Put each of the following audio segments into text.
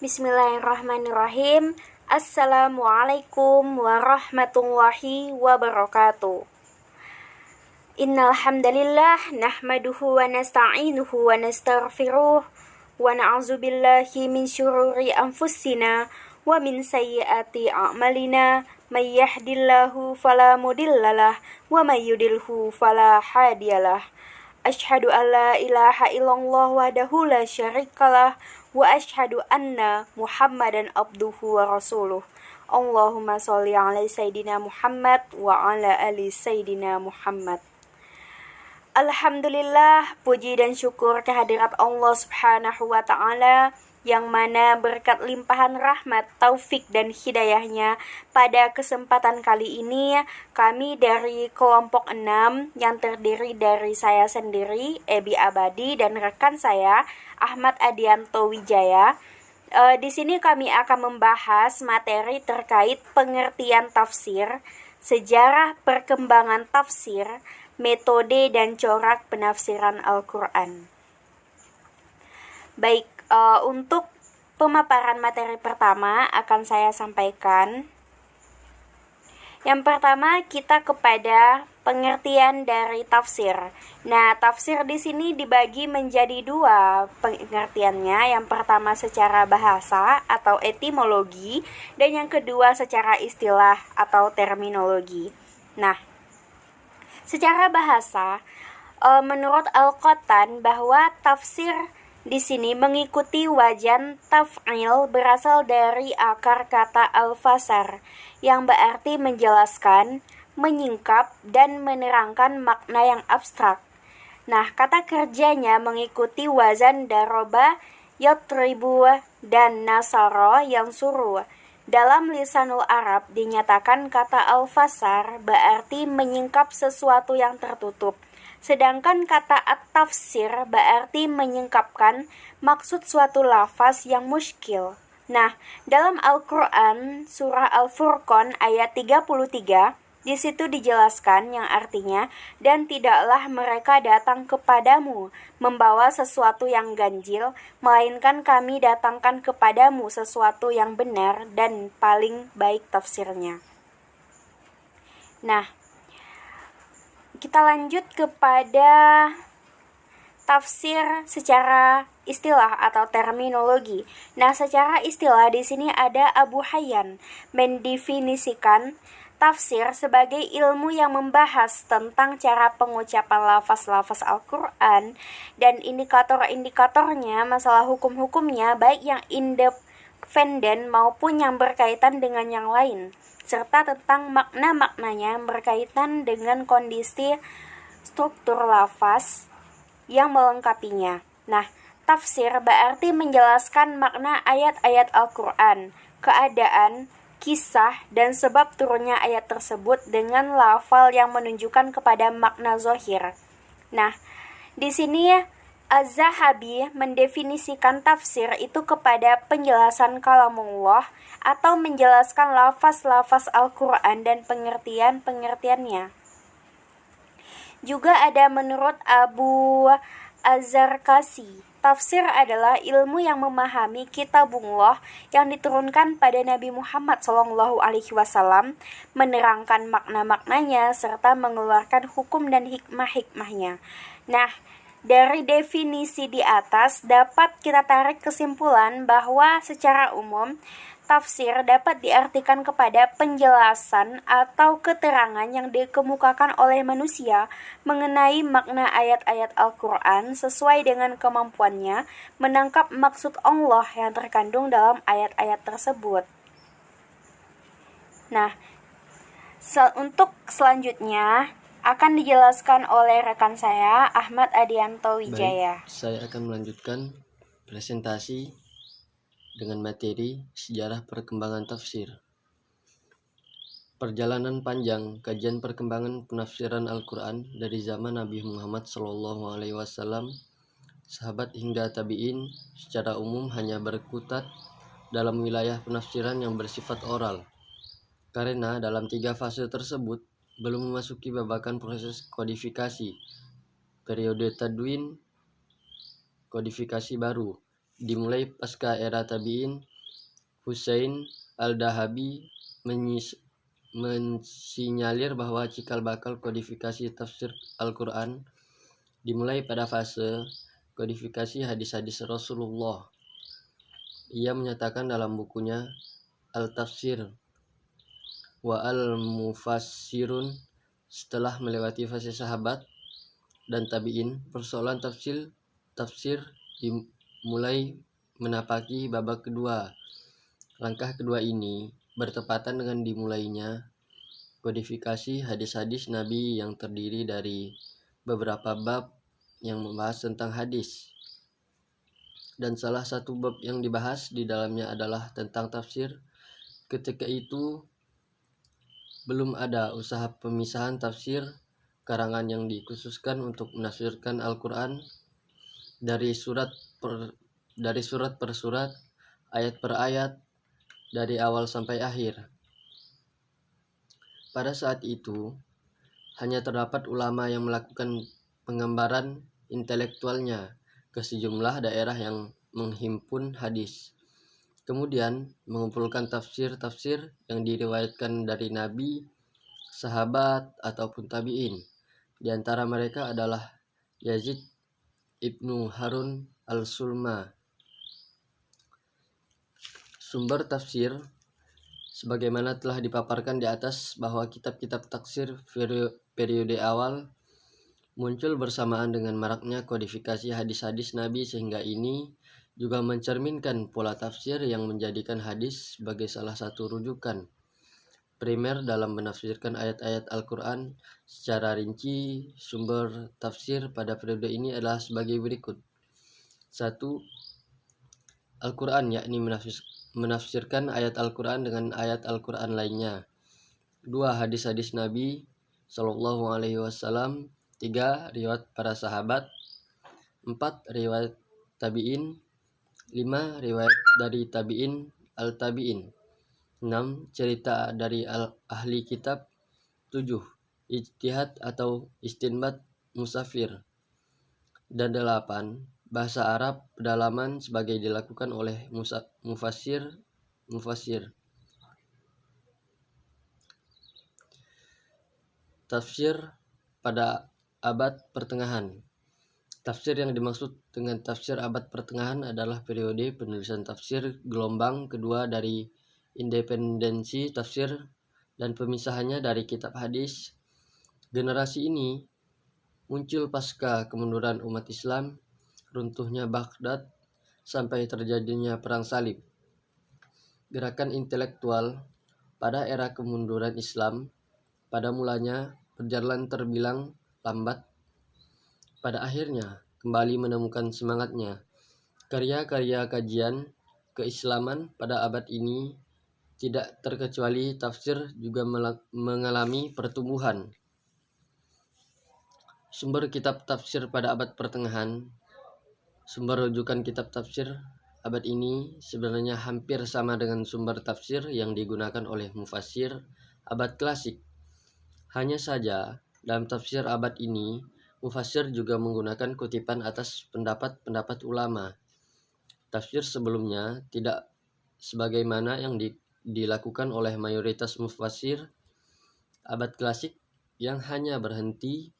Bismillahirrahmanirrahim. Assalamualaikum warahmatullahi wabarakatuh. Innal hamdalillah nahmaduhu wa nasta'inuhu wa nastaghfiruh wa na'udzubillahi min syururi anfusina wa min sayyiati a'malina may yahdihillahu fala mudhillalah wa may yudlilhu fala hadiyalah. Asyhadu an la ilaha illallah wahdahu la syarikalah wa asyhadu anna Muhammadan abduhu wa rasuluh. Allahumma sholli ala sayyidina Muhammad wa ala ali sayyidina Muhammad. Alhamdulillah, puji dan syukur kehadirat Allah Subhanahu wa taala yang mana berkat limpahan rahmat, taufik dan hidayahnya pada kesempatan kali ini kami dari kelompok 6 yang terdiri dari saya sendiri, Ebi Abadi, dan rekan saya Ahmad Adianto Wijaya. Di sini kami akan membahas materi terkait pengertian tafsir, sejarah perkembangan tafsir, metode dan corak penafsiran Al-Quran. Baik, untuk pemaparan materi pertama akan saya sampaikan. Yang pertama kita kepada pengertian dari tafsir. Nah, tafsir di sini dibagi menjadi dua pengertiannya. Yang pertama secara bahasa atau etimologi, dan yang kedua secara istilah atau terminologi. Nah, secara bahasa, menurut Al-Qattan bahwa tafsir di sini mengikuti wajan taf'il berasal dari akar kata al-fasar yang berarti menjelaskan, menyingkap, dan menerangkan makna yang abstrak. Nah, kata kerjanya mengikuti wazan daroba, yatribu, dan nasara yang suruh. Dalam lisanul Arab dinyatakan kata al-fasar berarti menyingkap sesuatu yang tertutup. Sedangkan kata at-tafsir berarti menyingkapkan maksud suatu lafaz yang muskil. Nah, dalam Al-Quran, surah Al-Furqan ayat 33, di situ dijelaskan yang artinya, dan tidaklah mereka datang kepadamu membawa sesuatu yang ganjil, melainkan kami datangkan kepadamu sesuatu yang benar dan paling baik tafsirnya. Nah, kita lanjut kepada tafsir secara istilah atau terminologi. Nah, secara istilah di sini ada Abu Hayyan mendefinisikan tafsir sebagai ilmu yang membahas tentang cara pengucapan lafaz-lafaz Al-Quran dan indikator-indikatornya, masalah hukum-hukumnya baik yang independen maupun yang berkaitan dengan yang lain, serta tentang makna-maknanya berkaitan dengan kondisi struktur lafaz yang melengkapinya. Nah, tafsir berarti menjelaskan makna ayat-ayat Al-Quran, keadaan, kisah, dan sebab turunnya ayat tersebut dengan lafal yang menunjukkan kepada makna zahir. Nah, di sini Az-Zahabi mendefinisikan tafsir itu kepada penjelasan kalamullah atau menjelaskan lafaz-lafaz Al-Quran dan pengertian-pengertiannya. Juga ada menurut Abu Az-Zarkasi, tafsir adalah ilmu yang memahami kitabullah yang diturunkan pada Nabi Muhammad SAW, menerangkan makna-maknanya serta mengeluarkan hukum dan hikmah-hikmahnya. Nah, dari definisi di atas dapat kita tarik kesimpulan bahwa secara umum tafsir dapat diartikan kepada penjelasan atau keterangan yang dikemukakan oleh manusia mengenai makna ayat-ayat Al-Quran sesuai dengan kemampuannya menangkap maksud Allah yang terkandung dalam ayat-ayat tersebut. Nah, untuk selanjutnya akan dijelaskan oleh rekan saya Ahmad Adianto Wijaya. Baik, saya akan melanjutkan presentasi dengan materi sejarah perkembangan tafsir. Perjalanan panjang kajian perkembangan penafsiran Al-Quran dari zaman Nabi Muhammad SAW, sahabat hingga tabi'in secara umum hanya berkutat dalam wilayah penafsiran yang bersifat oral. Karena dalam 3 fase tersebut belum memasuki babakan proses kodifikasi, periode tadwin, kodifikasi baru, dimulai pasca era tabi'in Husain Al-Dahabi mensinyalir bahwa cikal bakal kodifikasi tafsir Al-Quran dimulai pada fase kodifikasi hadis-hadis Rasulullah. Ia menyatakan dalam bukunya Al-Tafsir wa Al-Mufassirun, setelah melewati fase sahabat dan tabi'in, persoalan tafsir dimulai menapaki babak kedua. Langkah kedua ini bertepatan dengan dimulainya kodifikasi hadis-hadis Nabi yang terdiri dari beberapa bab yang membahas tentang hadis. Dan salah satu bab yang dibahas di dalamnya adalah tentang tafsir. Ketika itu belum ada usaha pemisahan tafsir karangan yang dikhususkan untuk menafsirkan Al-Quran dari surat per surat, ayat per ayat, dari awal sampai akhir. Pada saat itu, hanya terdapat ulama yang melakukan penggambaran intelektualnya ke sejumlah daerah yang menghimpun hadis. Kemudian mengumpulkan tafsir-tafsir yang diriwayatkan dari Nabi, sahabat, ataupun tabi'in. Di antara mereka adalah Yazid ibnu Harun al-Sulma. Sumber tafsir sebagaimana telah dipaparkan di atas bahwa kitab-kitab tafsir periode awal muncul bersamaan dengan maraknya kodifikasi hadis-hadis Nabi, sehingga ini juga mencerminkan pola tafsir yang menjadikan hadis sebagai salah satu rujukan primer dalam menafsirkan ayat-ayat Al-Quran. Secara rinci, sumber tafsir pada periode ini adalah sebagai berikut. 1. Al-Quran, yakni menafsirkan ayat Al-Quran dengan ayat Al-Quran lainnya. 2. Hadis-hadis Nabi Sallallahu Alaihi Wasallam. 3. Riwayat para sahabat. 4. Riwayat tabi'in. 5. Riwayat dari tabi'in al-tabi'in. 6. Cerita dari ahli kitab. 7. Ijtihad atau istinbat musafir. Dan 8. Bahasa Arab pedalaman sebagai dilakukan oleh mufassir. Tafsir pada abad pertengahan. Tafsir yang dimaksud dengan tafsir abad pertengahan adalah periode penulisan tafsir gelombang kedua dari independensi tafsir dan pemisahannya dari kitab hadis. Generasi ini muncul pasca kemunduran umat Islam, runtuhnya Baghdad, sampai terjadinya perang salib. Gerakan intelektual pada era kemunduran Islam pada mulanya berjalan terbilang lambat. Pada akhirnya kembali menemukan semangatnya. Karya-karya kajian keislaman pada abad ini, tidak terkecuali tafsir, juga mengalami pertumbuhan. Sumber kitab tafsir pada abad pertengahan. Sumber rujukan kitab tafsir abad ini sebenarnya hampir sama dengan sumber tafsir yang digunakan oleh mufassir abad klasik. Hanya saja dalam tafsir abad ini, mufassir juga menggunakan kutipan atas pendapat-pendapat ulama. Tafsir sebelumnya tidak sebagaimana yang dilakukan oleh mayoritas mufassir abad klasik yang hanya berhenti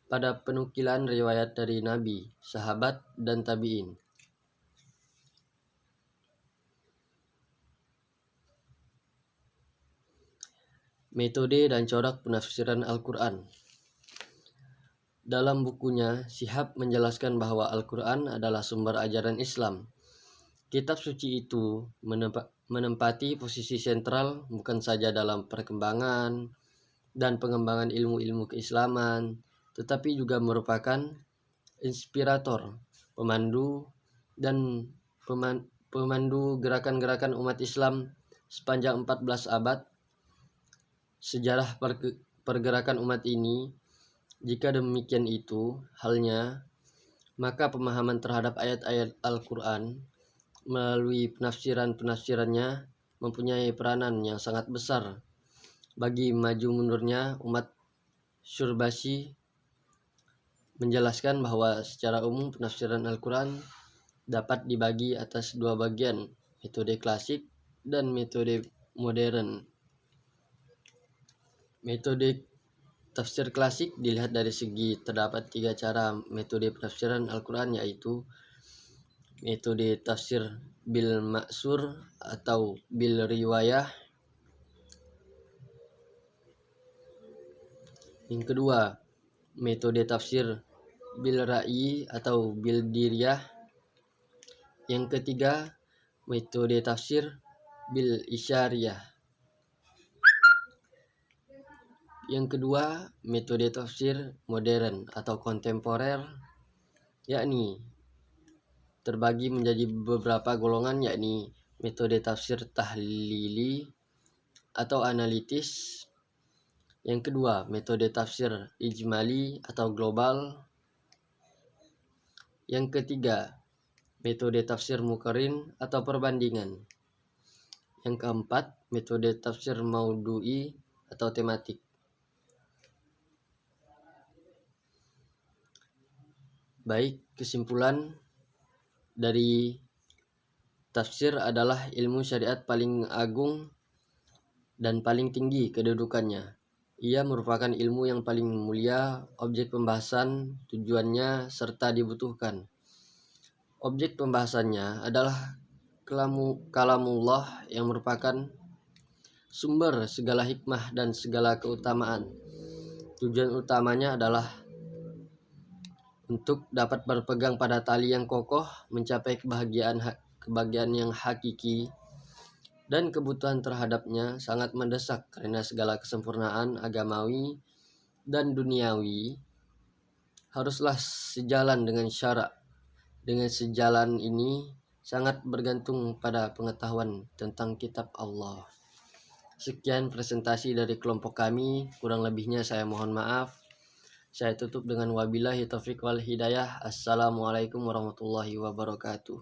pada penukilan riwayat dari Nabi, sahabat, dan tabi'in. Metode dan corak penafsiran Al-Quran. Dalam bukunya, Syihab menjelaskan bahwa Al-Quran adalah sumber ajaran Islam. Kitab suci itu menempati posisi sentral bukan saja dalam perkembangan dan pengembangan ilmu-ilmu keislaman, tetapi juga merupakan inspirator, pemandu gerakan-gerakan umat Islam sepanjang 14 abad. Sejarah pergerakan umat ini, jika demikian itu halnya, maka pemahaman terhadap ayat-ayat Al-Quran melalui penafsirannya mempunyai peranan yang sangat besar bagi maju mundurnya umat. Syurbasi menjelaskan bahwa secara umum penafsiran Al-Quran dapat dibagi atas dua bagian, metode klasik dan metode modern. Metode tafsir klasik dilihat dari segi terdapat 3 cara metode penafsiran Al-Quran, yaitu metode tafsir bil maksur atau bil riwayah. Yang kedua, metode tafsir bil ra'yi atau bil diriyah. Yang ketiga, metode tafsir bil isyariyah. Yang kedua, metode tafsir modern atau kontemporer, yakni terbagi menjadi beberapa golongan, yakni metode tafsir tahlili atau analitis. Yang kedua, metode tafsir ijmali atau global. Yang ketiga, metode tafsir muqarrin atau perbandingan. Yang keempat, metode tafsir maudu'i atau tematik. Baik, kesimpulan dari tafsir adalah ilmu syariat paling agung dan paling tinggi kedudukannya. Ia merupakan ilmu yang paling mulia, objek pembahasan, tujuannya, serta dibutuhkan. Objek pembahasannya adalah kalamullah yang merupakan sumber segala hikmah dan segala keutamaan. Tujuan utamanya adalah untuk dapat berpegang pada tali yang kokoh, mencapai kebahagiaan yang hakiki, dan kebutuhan terhadapnya sangat mendesak karena segala kesempurnaan agamawi dan duniawi haruslah sejalan dengan syarak. Dengan sejalan ini sangat bergantung pada pengetahuan tentang kitab Allah. Sekian presentasi dari kelompok kami, kurang lebihnya saya mohon maaf. Saya tutup dengan wabillahi taufiq wal hidayah. Assalamualaikum warahmatullahi wabarakatuh.